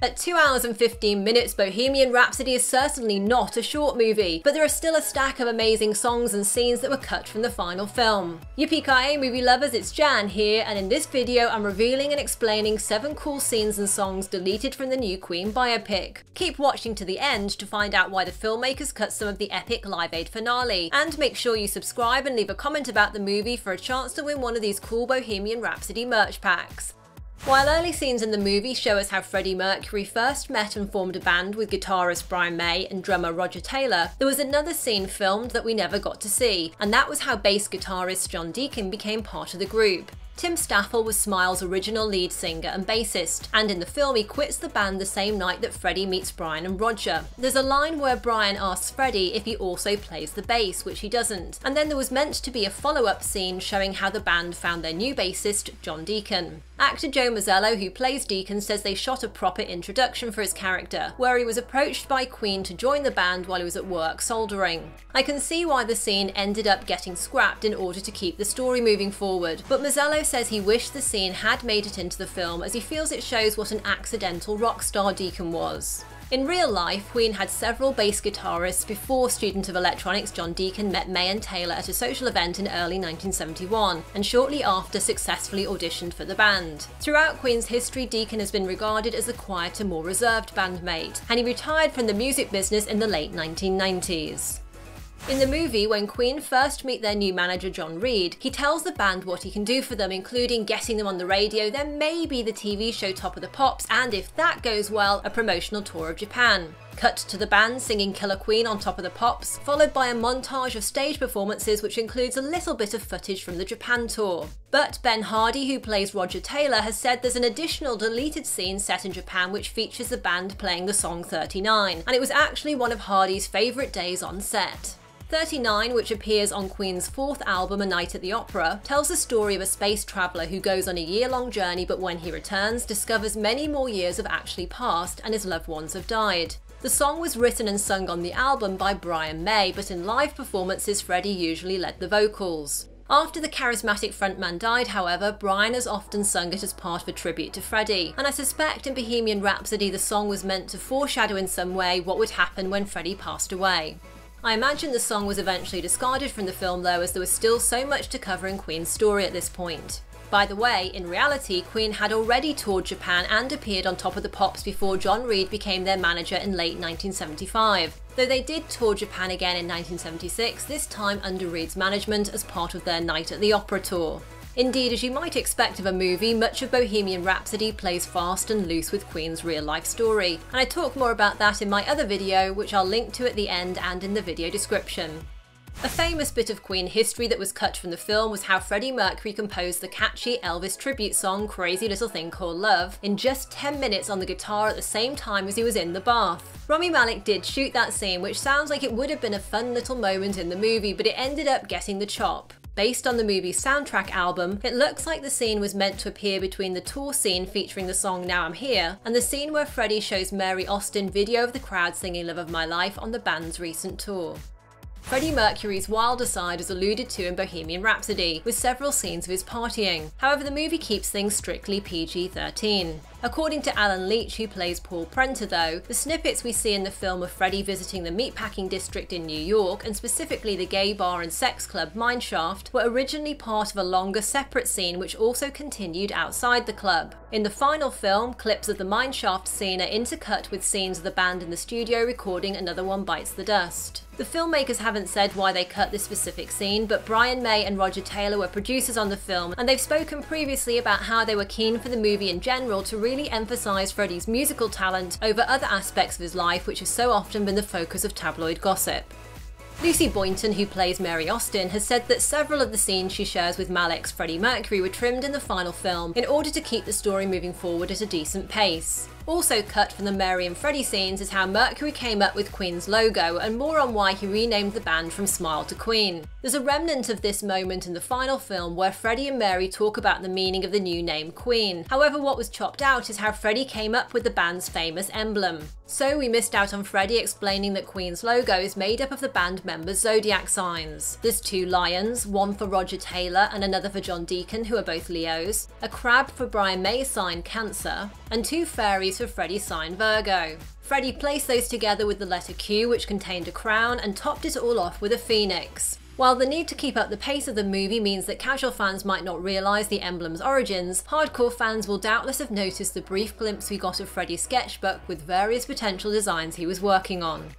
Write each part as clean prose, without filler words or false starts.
At 2 hours and 15 minutes, Bohemian Rhapsody is certainly not a short movie, but there are still a stack of amazing songs and scenes that were cut from the final film. Yippee-ki-yay movie lovers, it's Jan here, and in this video I'm revealing and explaining 7 cool scenes and songs deleted from the new Queen biopic. Keep watching to the end to find out why the filmmakers cut some of the epic Live Aid finale, and make sure you subscribe and leave a comment about the movie for a chance to win one of these cool Bohemian Rhapsody merch packs. While early scenes in the movie show us how Freddie Mercury first met and formed a band with guitarist Brian May and drummer Roger Taylor, there was another scene filmed that we never got to see, and that was how bass guitarist John Deacon became part of the group. Tim Staffel was Smile's original lead singer and bassist, and in the film he quits the band the same night that Freddie meets Brian and Roger. There's a line where Brian asks Freddie if he also plays the bass, which he doesn't, and then there was meant to be a follow-up scene showing how the band found their new bassist, John Deacon. Actor Joe Mazzello, who plays Deacon, says they shot a proper introduction for his character, where he was approached by Queen to join the band while he was at work soldering. I can see why the scene ended up getting scrapped in order to keep the story moving forward, but Mazzello says he wished the scene had made it into the film as he feels it shows what an accidental rock star Deacon was. In real life, Queen had several bass guitarists before student of electronics John Deacon met May and Taylor at a social event in early 1971, and shortly after successfully auditioned for the band. Throughout Queen's history, Deacon has been regarded as a quieter, more reserved bandmate, and he retired from the music business in the late 1990s. In the movie, when Queen first meet their new manager John Reid, he tells the band what he can do for them, including getting them on the radio, then maybe the TV show Top of the Pops, and if that goes well, a promotional tour of Japan. Cut to the band singing Killer Queen on Top of the Pops, followed by a montage of stage performances which includes a little bit of footage from the Japan tour. But Ben Hardy, who plays Roger Taylor, has said there's an additional deleted scene set in Japan which features the band playing the song 39, and it was actually one of Hardy's favourite days on set. 39, which appears on Queen's 4th album, A Night at the Opera, tells the story of a space traveller who goes on a year-long journey, but when he returns, discovers many more years have actually passed and his loved ones have died. The song was written and sung on the album by Brian May, but in live performances Freddie usually led the vocals. After the charismatic frontman died, however, Brian has often sung it as part of a tribute to Freddie, and I suspect in Bohemian Rhapsody the song was meant to foreshadow in some way what would happen when Freddie passed away. I imagine the song was eventually discarded from the film though, as there was still so much to cover in Queen's story at this point. By the way, in reality, Queen had already toured Japan and appeared on Top of the Pops before John Reid became their manager in late 1975, though they did tour Japan again in 1976, this time under Reid's management as part of their Night at the Opera tour. Indeed, as you might expect of a movie, much of Bohemian Rhapsody plays fast and loose with Queen's real-life story, and I talk more about that in my other video, which I'll link to at the end and in the video description. A famous bit of Queen history that was cut from the film was how Freddie Mercury composed the catchy Elvis tribute song Crazy Little Thing Called Love in just 10 minutes on the guitar at the same time as he was in the bath. Rami Malek did shoot that scene, which sounds like it would have been a fun little moment in the movie, but it ended up getting the chop. Based on the movie's soundtrack album, it looks like the scene was meant to appear between the tour scene featuring the song Now I'm Here and the scene where Freddie shows Mary Austin video of the crowd singing Love of My Life on the band's recent tour. Freddie Mercury's wilder side is alluded to in Bohemian Rhapsody, with several scenes of his partying. However, the movie keeps things strictly PG-13. According to Alan Leech, who plays Paul Prenter though, the snippets we see in the film of Freddie visiting the meatpacking district in New York, and specifically the gay bar and sex club MINESHAFT, were originally part of a longer separate scene which also continued outside the club. In the final film, clips of the MINESHAFT scene are intercut with scenes of the band in the studio recording Another One Bites the Dust. The filmmakers haven't said why they cut this specific scene, but Brian May and Roger Taylor were producers on the film, and they've spoken previously about how they were keen for the movie in general to really emphasise Freddie's musical talent over other aspects of his life which have so often been the focus of tabloid gossip. Lucy Boynton, who plays Mary Austin, has said that several of the scenes she shares with Malek's Freddie Mercury were trimmed in the final film in order to keep the story moving forward at a decent pace. Also cut from the Mary and Freddie scenes is how Mercury came up with Queen's logo, and more on why he renamed the band from Smile to Queen. There's a remnant of this moment in the final film where Freddie and Mary talk about the meaning of the new name Queen. However, what was chopped out is how Freddie came up with the band's famous emblem. So we missed out on Freddie explaining that Queen's logo is made up of the band members' zodiac signs. There's 2 lions, one for Roger Taylor and another for John Deacon, who are both Leos, a crab for Brian May's sign Cancer, and 2 fairies for Freddie's sign Virgo. Freddie placed those together with the letter Q, which contained a crown, and topped it all off with a phoenix. While the need to keep up the pace of the movie means that casual fans might not realise the emblem's origins, hardcore fans will doubtless have noticed the brief glimpse we got of Freddie's sketchbook with various potential designs he was working on.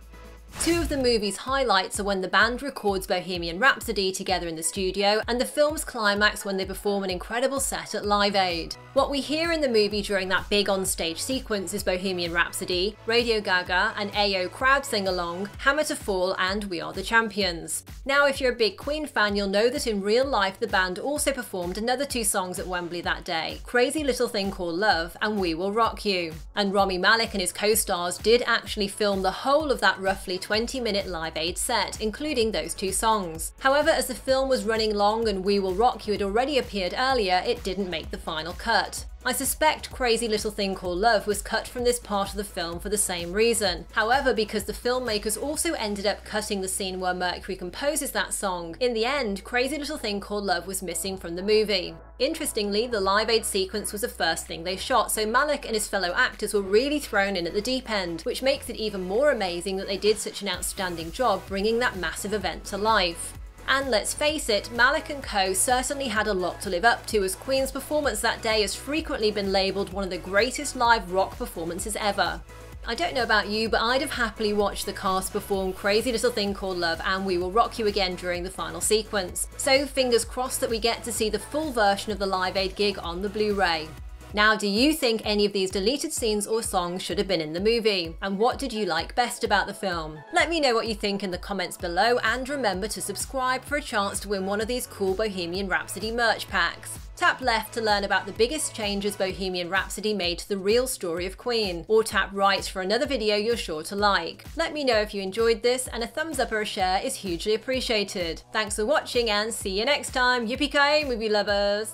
2 of the movie's highlights are when the band records Bohemian Rhapsody together in the studio, and the film's climax when they perform an incredible set at Live Aid. What we hear in the movie during that big on-stage sequence is Bohemian Rhapsody, Radio Gaga, an AO crowd sing-along, Hammer to Fall, and We Are the Champions. Now, if you're a big Queen fan, you'll know that in real life the band also performed another 2 songs at Wembley that day, Crazy Little Thing Called Love and We Will Rock You. And Rami Malek and his co-stars did actually film the whole of that roughly 20-minute Live Aid set, including those 2 songs. However, as the film was running long and We Will Rock You had already appeared earlier, it didn't make the final cut. I suspect Crazy Little Thing Called Love was cut from this part of the film for the same reason. However, because the filmmakers also ended up cutting the scene where Mercury composes that song, in the end, Crazy Little Thing Called Love was missing from the movie. Interestingly, the Live Aid sequence was the first thing they shot, so Malek and his fellow actors were really thrown in at the deep end, which makes it even more amazing that they did such an outstanding job bringing that massive event to life. And let's face it, Malek and co certainly had a lot to live up to, as Queen's performance that day has frequently been labelled one of the greatest live rock performances ever. I don't know about you, but I'd have happily watched the cast perform Crazy Little Thing Called Love and We Will Rock You again during the final sequence. So fingers crossed that we get to see the full version of the Live Aid gig on the Blu-ray. Now, do you think any of these deleted scenes or songs should have been in the movie? And what did you like best about the film? Let me know what you think in the comments below, and remember to subscribe for a chance to win one of these cool Bohemian Rhapsody merch packs. Tap left to learn about the biggest changes Bohemian Rhapsody made to the real story of Queen, or tap right for another video you're sure to like. Let me know if you enjoyed this, and a thumbs up or a share is hugely appreciated. Thanks for watching, and see you next time. Yippee-ki-yay, movie lovers!